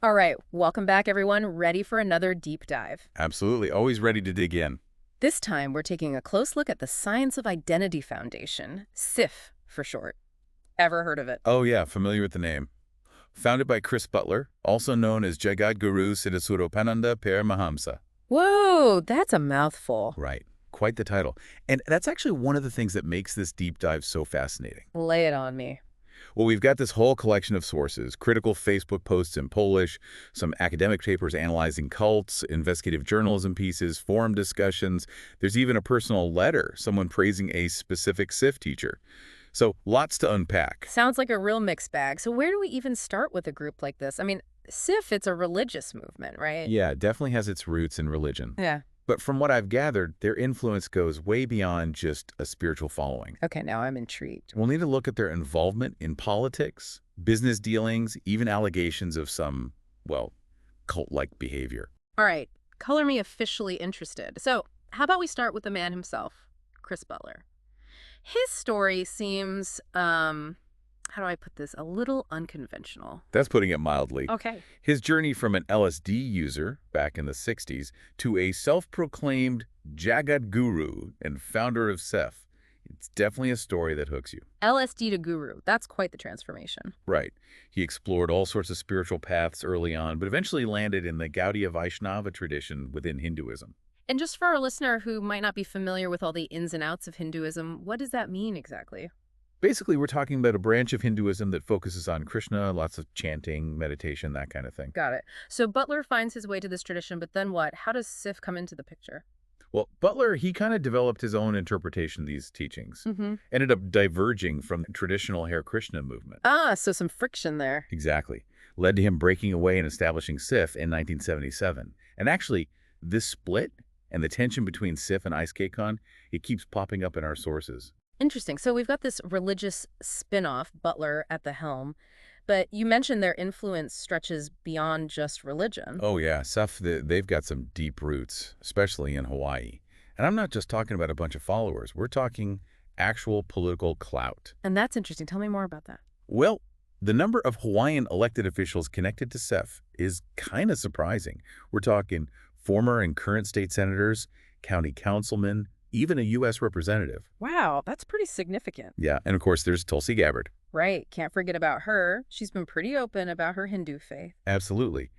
All right, welcome back, everyone. Ready for another deep dive. Absolutely. Always ready to dig in. This time, we're taking a close look at the Science of Identity Foundation, SIF for short. Ever heard of it? Oh, yeah, familiar with the name. Founded by Chris Butler, also known as Jagadguru Siddhasuropananda Paramahamsa. Whoa, that's a mouthful. Right. Quite the title. And that's actually one of the things that makes this deep dive so fascinating. Lay it on me. Well, we've got this whole collection of sources, critical Facebook posts in Polish, some academic papers analyzing cults, investigative journalism pieces, forum discussions. There's even a personal letter, someone praising a specific SIF teacher. So lots to unpack. Sounds like a real mixed bag. So where do we even start with a group like this? I mean, SIF, it's a religious movement, right? Yeah, it definitely has its roots in religion. Yeah. But from what I've gathered, their influence goes way beyond just a spiritual following. Okay, now I'm intrigued. We'll need to look at their involvement in politics, business dealings, even allegations of some, well, cult-like behavior. All right, color me officially interested. So how about we start with the man himself, Chris Butler? His story seems, how do I put this, a little unconventional. That's putting it mildly. Okay. His journey from an LSD user back in the 60s to a self-proclaimed Jagat guru and founder of SIF. It's definitely a story that hooks you. LSD to guru, that's quite the transformation. Right. He explored all sorts of spiritual paths early on, but eventually landed in the Gaudiya Vaishnava tradition within Hinduism. And just for our listener who might not be familiar with all the ins and outs of Hinduism, what does that mean exactly? Basically, we're talking about a branch of Hinduism that focuses on Krishna, lots of chanting, meditation, that kind of thing. Got it. So Butler finds his way to this tradition, but then what? How does SIF come into the picture? Well, Butler, he kind of developed his own interpretation of these teachings. Mm-hmm. Ended up diverging from the traditional Hare Krishna movement. Ah, so some friction there. Exactly. Led to him breaking away and establishing SIF in 1977. And actually, this split and the tension between SIF and ISKCON, it keeps popping up in our sources. Interesting. So we've got this religious spin-off, Butler at the helm, but you mentioned their influence stretches beyond just religion. Oh, yeah. SIF, they've got some deep roots, especially in Hawaii. And I'm not just talking about a bunch of followers. We're talking actual political clout. And that's interesting. Tell me more about that. Well, the number of Hawaiian elected officials connected to SIF is kind of surprising. We're talking former and current state senators, county councilmen, even a U.S. representative. Wow, that's pretty significant. Yeah, and of course there's Tulsi Gabbard. Right. Can't forget about her. She's been pretty open about her Hindu faith. Absolutely.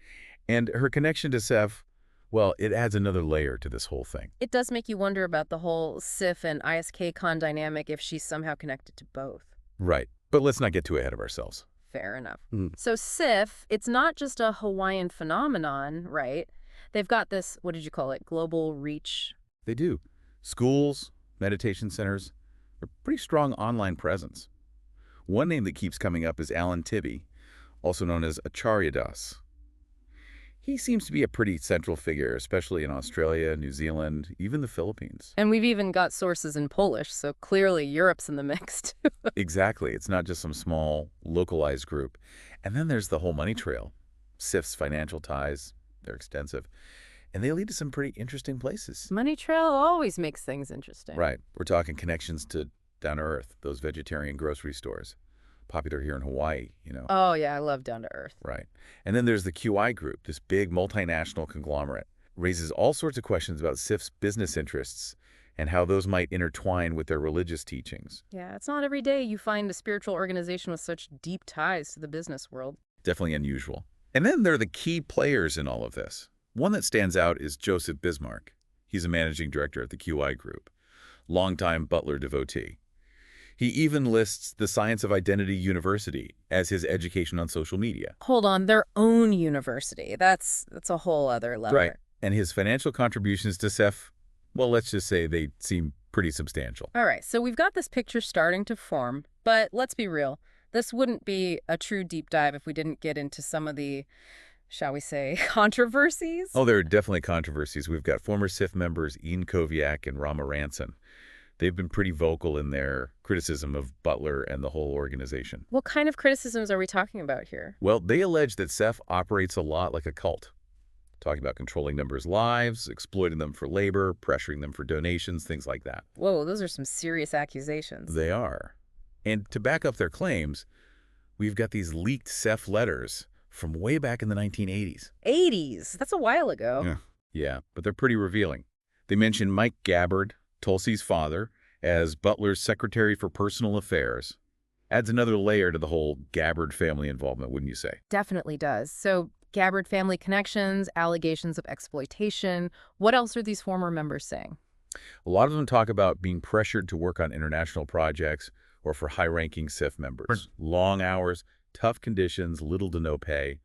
And her connection to SIF, well, it adds another layer to this whole thing. It does make you wonder about the whole SIF and ISKCON dynamic if she's somehow connected to both. Right. But let's not get too ahead of ourselves. Fair enough. Mm. So SIF, it's not just a Hawaiian phenomenon, right? They've got this, what did you call it, global reach. They do. Schools, meditation centers, a pretty strong online presence. One name that keeps coming up is Alan Tibby, also known as Acharya Das. He seems to be a pretty central figure, especially in Australia, New Zealand, even the Philippines. And we've even got sources in Polish, so clearly Europe's in the mix, too. Exactly. It's not just some small, localized group. And then there's the whole money trail. SIF's financial ties, they're extensive. And they lead to some pretty interesting places. Money trail always makes things interesting. Right. We're talking connections to Down to Earth, those vegetarian grocery stores. Popular here in Hawaii, you know. Oh, yeah, I love Down to Earth. Right. And then there's the QI group, this big multinational conglomerate. Raises all sorts of questions about SIF's business interests and how those might intertwine with their religious teachings. Yeah, it's not every day you find a spiritual organization with such deep ties to the business world. Definitely unusual. And then there are the key players in all of this. One that stands out is Joseph Bismarck. He's a managing director at the QI group, longtime Butler devotee. He even lists the Science of Identity University as his education on social media. Hold on, their own university. That's a whole other level. Right. And his financial contributions to SIF, well, let's just say they seem pretty substantial. All right, so we've got this picture starting to form, but let's be real. This wouldn't be a true deep dive if we didn't get into some of the, shall we say, controversies? Oh, there are definitely controversies. We've got former SIF members Ian Koviak and Rama Ranson. They've been pretty vocal in their criticism of Butler and the whole organization. What kind of criticisms are we talking about here? Well, they allege that SIF operates a lot like a cult, talking about controlling members' lives, exploiting them for labor, pressuring them for donations, things like that. Whoa, those are some serious accusations. They are. And to back up their claims, we've got these leaked SIF letters from way back in the 1980s. 80s. That's a while ago. Yeah. Yeah, but they're pretty revealing. They mention Mike Gabbard, Tulsi's father, as Butler's Secretary for Personal Affairs. Adds another layer to the whole Gabbard family involvement, wouldn't you say? Definitely does. So, Gabbard family connections, allegations of exploitation. What else are these former members saying? A lot of them talk about being pressured to work on international projects or for high-ranking SIF members. Long hours, tough conditions, little to no pay.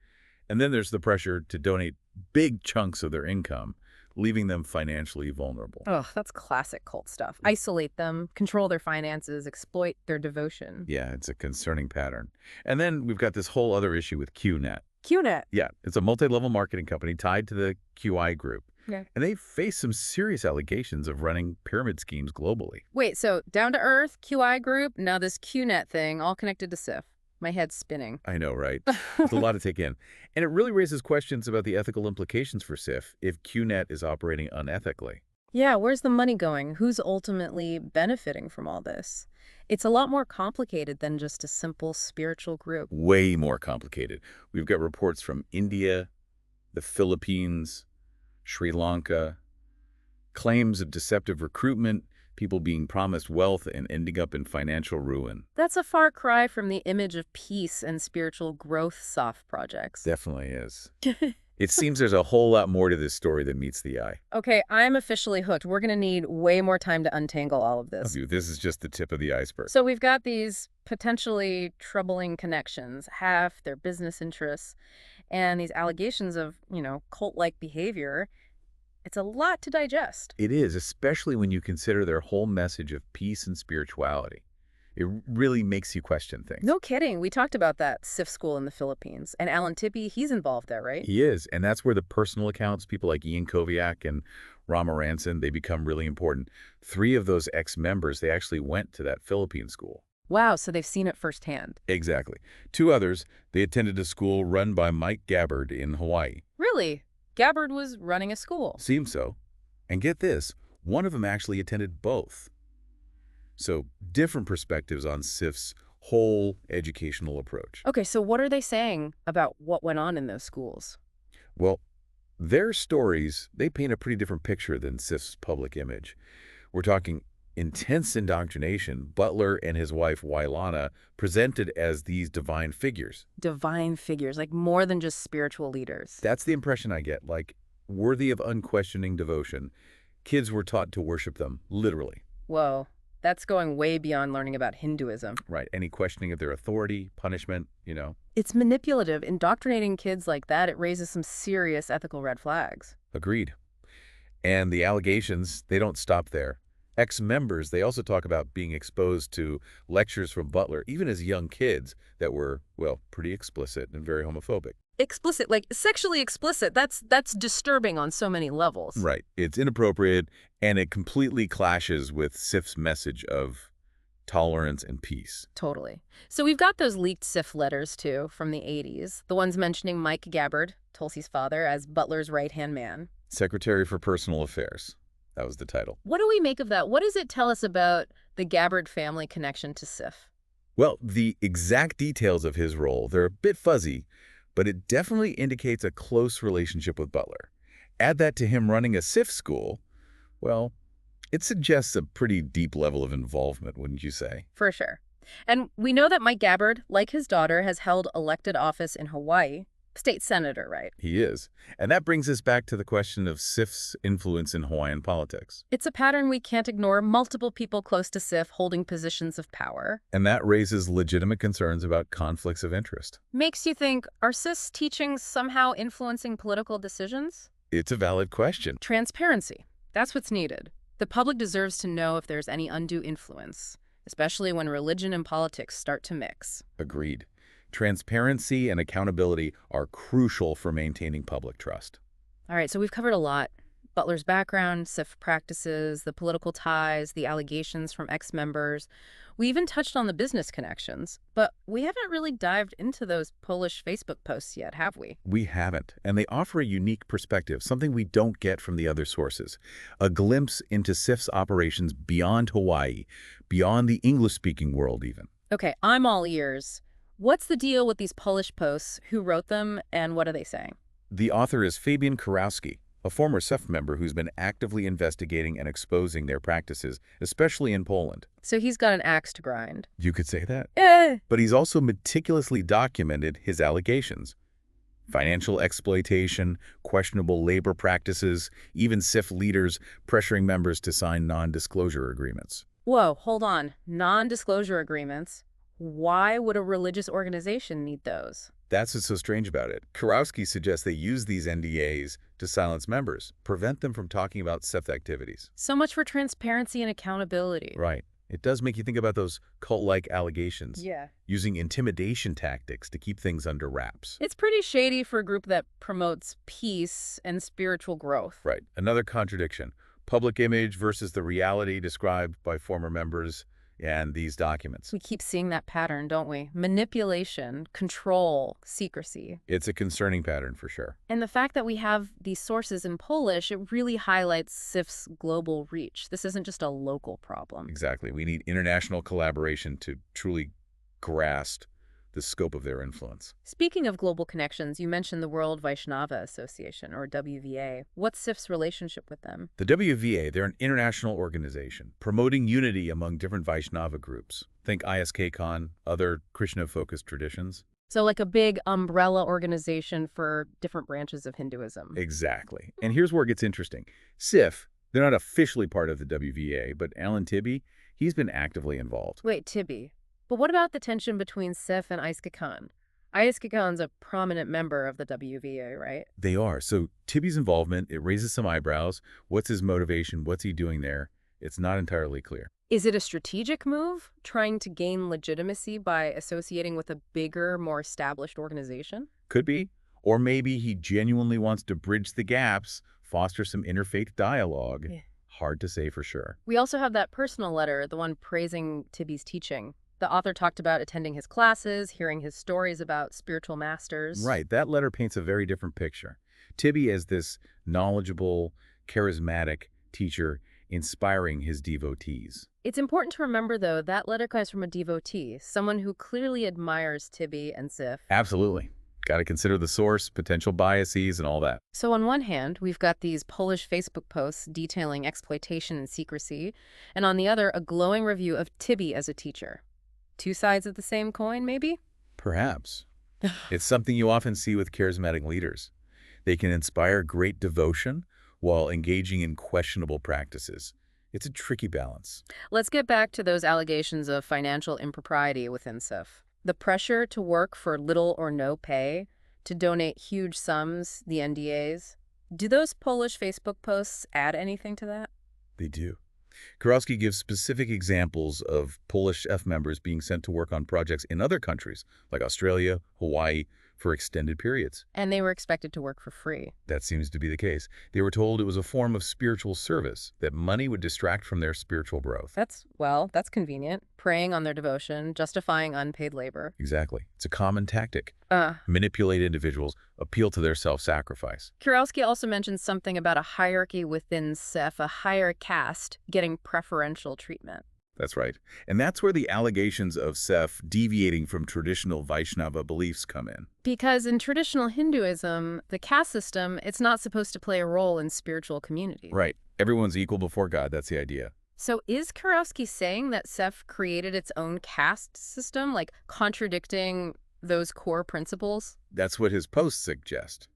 And then there's the pressure to donate big chunks of their income, leaving them financially vulnerable. Ugh, that's classic cult stuff. Isolate them, control their finances, exploit their devotion. Yeah, it's a concerning pattern. And then we've got this whole other issue with QNet. QNet. Yeah, it's a multi-level marketing company tied to the QI group. Okay. And they face some serious allegations of running pyramid schemes globally. Wait, so Down to Earth, QI group, now this QNet thing, all connected to SIF. My head's spinning. I know, right? It's a lot to take in. And it really raises questions about the ethical implications for SIF if QNet is operating unethically. Yeah, where's the money going? Who's ultimately benefiting from all this? It's a lot more complicated than just a simple spiritual group. Way more complicated. We've got reports from India, the Philippines, Sri Lanka, claims of deceptive recruitment, people being promised wealth and ending up in financial ruin. That's a far cry from the image of peace and spiritual growth soft projects. Definitely is. It seems there's a whole lot more to this story than meets the eye. Okay, I'm officially hooked. We're going to need way more time to untangle all of this. This is just the tip of the iceberg. So we've got these potentially troubling connections, half their business interests, and these allegations of, cult-like behavior. It's a lot to digest. It is, especially when you consider their whole message of peace and spirituality. It really makes you question things. No kidding. We talked about that SIF school in the Philippines. And Alan Tippy, he's involved there, right? He is, and that's where the personal accounts, people like Ian Koviak and Rama Ranson, they become really important. 3 of those ex-members, they actually went to that Philippine school. Wow, so they've seen it firsthand. Exactly. 2 others, they attended a school run by Mike Gabbard in Hawaii. Really? Gabbard was running a school. Seems so. And get this, one of them actually attended both. So different perspectives on SIF's whole educational approach. Okay, so what are they saying about what went on in those schools? Well, their stories, they paint a pretty different picture than SIF's public image. We're talking intense indoctrination. Butler and his wife, Wailana, presented as these divine figures. Divine figures, like more than just spiritual leaders. That's the impression I get, like worthy of unquestioning devotion. Kids were taught to worship them, literally. Whoa, that's going way beyond learning about Hinduism. Right, any questioning of their authority, punishment, It's manipulative. Indoctrinating kids like that, it raises some serious ethical red flags. Agreed. And the allegations, they don't stop there. Ex-members, they also talk about being exposed to lectures from Butler, even as young kids, that were, well, pretty explicit and very homophobic. Explicit, like sexually explicit. That's disturbing on so many levels. Right. It's inappropriate, and it completely clashes with SIF's message of tolerance and peace. Totally. So we've got those leaked SIF letters, too, from the 80s. The ones mentioning Mike Gabbard, Tulsi's father, as Butler's right-hand man. Secretary for Personal Affairs. That was the title. What do we make of that? What does it tell us about the Gabbard family connection to SIF? Well, the exact details of his role, they're a bit fuzzy, but it definitely indicates a close relationship with Butler. Add that to him running a SIF school, well, it suggests a pretty deep level of involvement, wouldn't you say? For sure. And we know that Mike Gabbard, like his daughter, has held elected office in Hawaii. State senator, right? He is. And that brings us back to the question of SIF's influence in Hawaiian politics. It's a pattern we can't ignore. Multiple people close to SIF holding positions of power. And that raises legitimate concerns about conflicts of interest. Makes you think, are SIF's teachings somehow influencing political decisions? It's a valid question. Transparency. That's what's needed. The public deserves to know if there's any undue influence, especially when religion and politics start to mix. Agreed. Transparency and accountability are crucial for maintaining public trust. All right, so we've covered a lot. Butler's background, SIF practices, the political ties, the allegations from ex-members. We even touched on the business connections, but we haven't really dived into those Polish Facebook posts yet, have we? We haven't, and they offer a unique perspective, something we don't get from the other sources. A glimpse into SIF's operations beyond Hawaii, beyond the English-speaking world even. Okay, I'm all ears. What's the deal with these Polish posts? Who wrote them, and what are they saying? The author is Fabian Kurowski, a former SIF member who's been actively investigating and exposing their practices, especially in Poland. So he's got an axe to grind. You could say that. Eh. But he's also meticulously documented his allegations. Financial exploitation, questionable labor practices, even SIF leaders pressuring members to sign non-disclosure agreements. Whoa, hold on. Non-disclosure agreements? Why would a religious organization need those? That's what's so strange about it. Kurowski suggests they use these NDAs to silence members, prevent them from talking about SIF activities. So much for transparency and accountability. Right. It does make you think about those cult-like allegations. Yeah. Using intimidation tactics to keep things under wraps. It's pretty shady for a group that promotes peace and spiritual growth. Right. Another contradiction. Public image versus the reality described by former members and these documents. We keep seeing that pattern, don't we? Manipulation, control, secrecy. It's a concerning pattern for sure. And the fact that we have these sources in Polish, it really highlights SIF's global reach. This isn't just a local problem. Exactly. We need international collaboration to truly grasp the scope of their influence. Speaking of global connections, you mentioned the World Vaishnava Association, or WVA. What's SIF's relationship with them? The WVA, they're an international organization promoting unity among different Vaishnava groups. Think ISKCon, other Krishna-focused traditions. So like a big umbrella organization for different branches of Hinduism. Exactly. And here's where it gets interesting. SIF, they're not officially part of the WVA, but Alan Tibby, he's been actively involved. Wait, Tibby. But what about the tension between SIF and ISKCon? ISKCon's a prominent member of the WVA, right? They are. So Tibby's involvement, it raises some eyebrows. What's his motivation? What's he doing there? It's not entirely clear. Is it a strategic move, trying to gain legitimacy by associating with a bigger, more established organization? Could be. Or maybe he genuinely wants to bridge the gaps, foster some interfaith dialogue. Yeah. Hard to say for sure. We also have that personal letter, the one praising Tibby's teaching. The author talked about attending his classes, hearing his stories about spiritual masters. Right. That letter paints a very different picture. Tibby as this knowledgeable, charismatic teacher inspiring his devotees. It's important to remember, though, that letter comes from a devotee, someone who clearly admires Tibby and SIF. Absolutely. Got to consider the source, potential biases, and all that. So on one hand, we've got these Polish Facebook posts detailing exploitation and secrecy, and on the other, a glowing review of Tibby as a teacher. Two sides of the same coin, maybe? Perhaps. It's something you often see with charismatic leaders. They can inspire great devotion while engaging in questionable practices. It's a tricky balance. Let's get back to those allegations of financial impropriety within SIF. The pressure to work for little or no pay, to donate huge sums, the NDAs. Do those Polish Facebook posts add anything to that? They do. Kurowski gives specific examples of Polish F members being sent to work on projects in other countries, like Australia, Hawaii, for extended periods. And they were expected to work for free. That seems to be the case. They were told it was a form of spiritual service, that money would distract from their spiritual growth. That's convenient. Preying on their devotion, justifying unpaid labor. Exactly. It's a common tactic. Manipulate individuals, appeal to their self-sacrifice. Kurowski also mentions something about a hierarchy within SIF, a higher caste getting preferential treatment. That's right. And that's where the allegations of SIF deviating from traditional Vaishnava beliefs come in. Because in traditional Hinduism, the caste system, it's not supposed to play a role in spiritual communities. Right. Everyone's equal before God. That's the idea. So is Kurowski saying that SIF created its own caste system, like contradicting those core principles? That's what his posts suggest.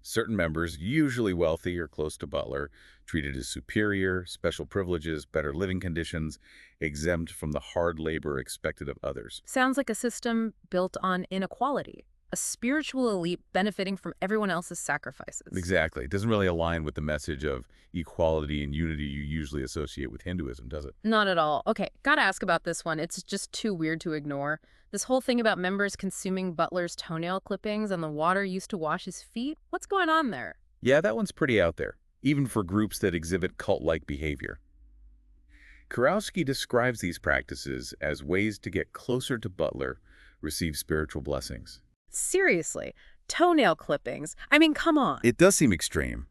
Certain members, usually wealthy or close to Butler, treated as superior, special privileges, better living conditions, exempt from the hard labor expected of others. Sounds like a system built on inequality, a spiritual elite benefiting from everyone else's sacrifices. Exactly. It doesn't really align with the message of equality and unity you usually associate with Hinduism, does it? Not at all. Okay, gotta ask about this one. It's just too weird to ignore. This whole thing about members consuming Butler's toenail clippings and the water used to wash his feet? What's going on there? Yeah, that one's pretty out there, even for groups that exhibit cult-like behavior. Kurowski describes these practices as ways to get closer to Butler, receive spiritual blessings. Seriously, toenail clippings. I mean, come on. It does seem extreme,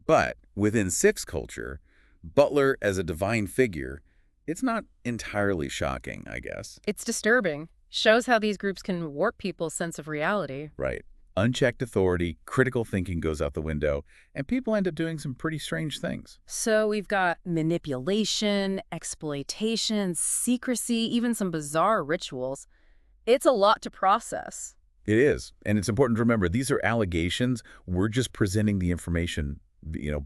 but within SIF's culture, Butler as a divine figure, it's not entirely shocking, I guess. It's disturbing. Shows how these groups can warp people's sense of reality. Right. Unchecked authority, critical thinking goes out the window, and people end up doing some pretty strange things. So we've got manipulation, exploitation, secrecy, even some bizarre rituals. It's a lot to process. It is. And it's important to remember, these are allegations. We're just presenting the information,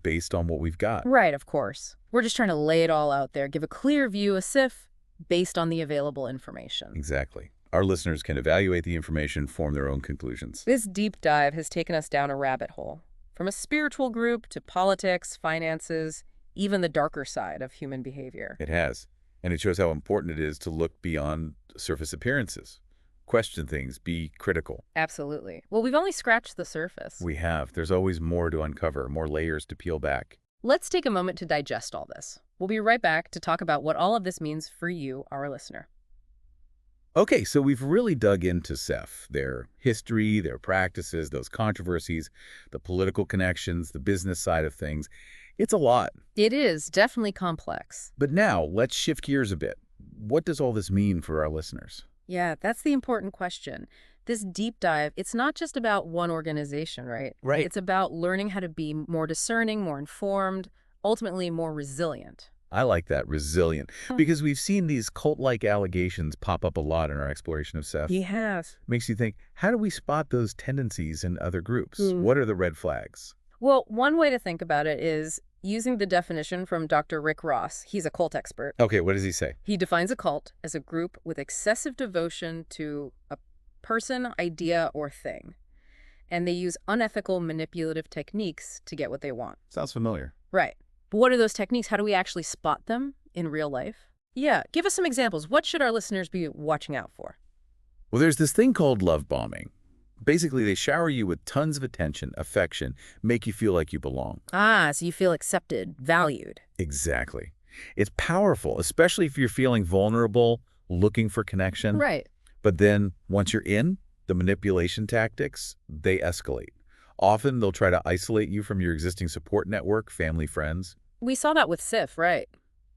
based on what we've got. Right, of course. We're just trying to lay it all out there, give a clear view, a SIF, based on the available information. Exactly. Our listeners can evaluate the information, form their own conclusions. This deep dive has taken us down a rabbit hole, from a spiritual group to politics, finances, even the darker side of human behavior. It has. And it shows how important it is to look beyond surface appearances. Question things, be critical. Absolutely. Well, we've only scratched the surface. We have. There's always more to uncover, more layers to peel back. Let's take a moment to digest all this. We'll be right back to talk about what all of this means for you, our listener. Okay, so we've really dug into SIF, their history, their practices, those controversies, the political connections, the business side of things. It's a lot. It is definitely complex. But now, let's shift gears a bit. What does all this mean for our listeners? Yeah, that's the important question. This deep dive, it's not just about one organization, right? Right. It's about learning how to be more discerning, more informed, ultimately more resilient. I like that, resilient, because we've seen these cult-like allegations pop up a lot in our exploration of SIF. He has. Makes you think, how do we spot those tendencies in other groups? Hmm. What are the red flags? Well, one way to think about it is using the definition from Dr. Rick Ross. He's a cult expert. Okay, what does he say? He defines a cult as a group with excessive devotion to a person, idea, or thing. And they use unethical manipulative techniques to get what they want. Sounds familiar. Right. But what are those techniques? How do we actually spot them in real life? Yeah, give us some examples. What should our listeners be watching out for? Well, there's this thing called love bombing. Basically, they shower you with tons of attention, affection, make you feel like you belong. Ah, so you feel accepted, valued. Exactly. It's powerful, especially if you're feeling vulnerable, looking for connection. Right. But then, once you're in, the manipulation tactics, they escalate. Often, they'll try to isolate you from your existing support network, family, friends. We saw that with SIF, right?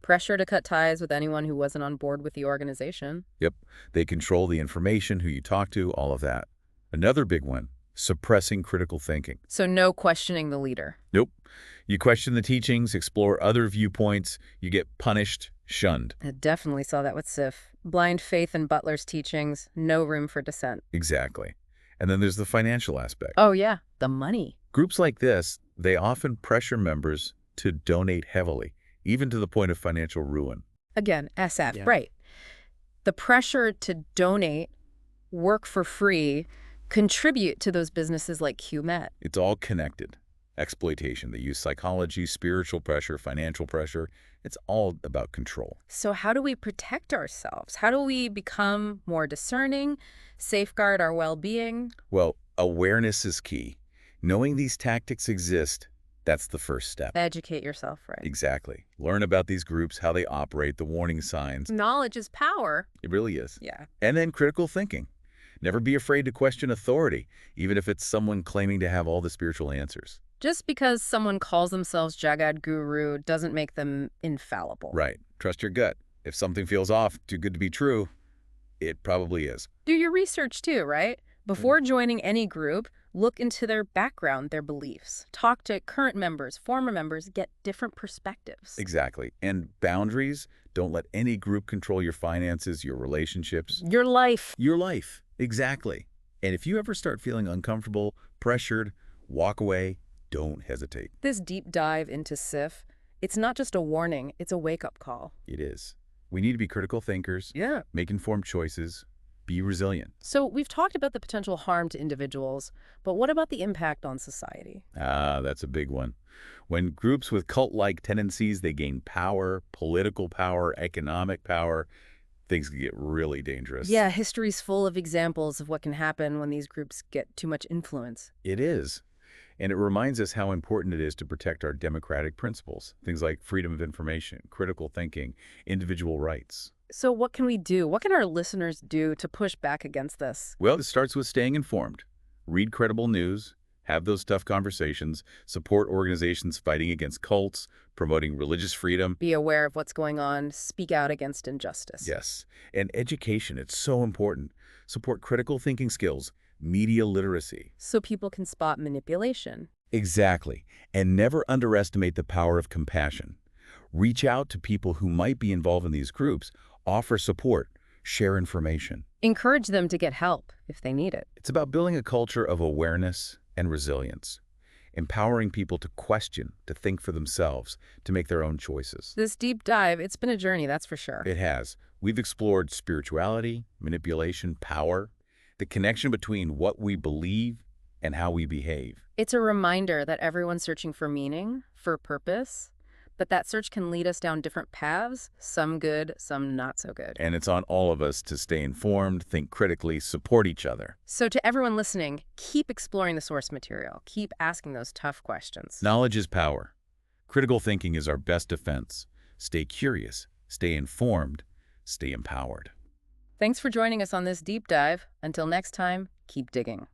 Pressure to cut ties with anyone who wasn't on board with the organization. Yep. They control the information, who you talk to, all of that. Another big one, suppressing critical thinking. So no questioning the leader. Nope. You question the teachings, explore other viewpoints, you get punished, shunned. I definitely saw that with SIF. Blind faith in Butler's teachings, no room for dissent. Exactly. And then there's the financial aspect. Oh yeah, the money. Groups like this, they often pressure members to donate heavily, even to the point of financial ruin. Again, SF, Yeah. right. The pressure to donate, work for free, contribute to those businesses like QMet. It's all connected. Exploitation. They use psychology, spiritual pressure, financial pressure. It's all about control. So how do we protect ourselves? How do we become more discerning, safeguard our well-being? Well, awareness is key. Knowing these tactics exist, that's the first step. Educate yourself, right? Exactly. Learn about these groups, how they operate, the warning signs. Knowledge is power. It really is. Yeah. And then critical thinking. Never be afraid to question authority, even if it's someone claiming to have all the spiritual answers. Just because someone calls themselves Jagat Guru doesn't make them infallible. Right. Trust your gut. If something feels off, too good to be true, it probably is. Do your research too, right? Before joining any group, look into their background, their beliefs. Talk to current members, former members, get different perspectives. Exactly. And boundaries, don't let any group control your finances, your relationships. Your life. Your life. Exactly. And if you ever start feeling uncomfortable, pressured, walk away. Don't hesitate. This deep dive into SIF, it's not just a warning, it's a wake-up call. It is. We need to be critical thinkers, Yeah. make informed choices, be resilient. So we've talked about the potential harm to individuals, but what about the impact on society? Ah, that's a big one. When groups with cult-like tendencies, they gain power, political power, economic power, things can get really dangerous. Yeah, history's full of examples of what can happen when these groups get too much influence. It is. And it reminds us how important it is to protect our democratic principles, things like freedom of information, critical thinking, individual rights. So what can we do? What can our listeners do to push back against this? Well, it starts with staying informed. Read credible news, have those tough conversations, support organizations fighting against cults, promoting religious freedom. Be aware of what's going on, speak out against injustice. Yes. And education, it's so important. support critical thinking skills, media literacy. So people can spot manipulation. Exactly. And never underestimate the power of compassion. Reach out to people who might be involved in these groups, offer support, share information. Encourage them to get help if they need it. It's about building a culture of awareness and resilience, empowering people to question, to think for themselves, to make their own choices. This deep dive, it's been a journey, that's for sure. It has. We've explored spirituality, manipulation, power, the connection between what we believe and how we behave. It's a reminder that everyone's searching for meaning, for purpose, but that search can lead us down different paths, some good, some not so good. And it's on all of us to stay informed, think critically, support each other. So to everyone listening, keep exploring the source material. Keep asking those tough questions. Knowledge is power. Critical thinking is our best defense. Stay curious, stay informed, stay empowered. Thanks for joining us on this deep dive. Until next time, keep digging.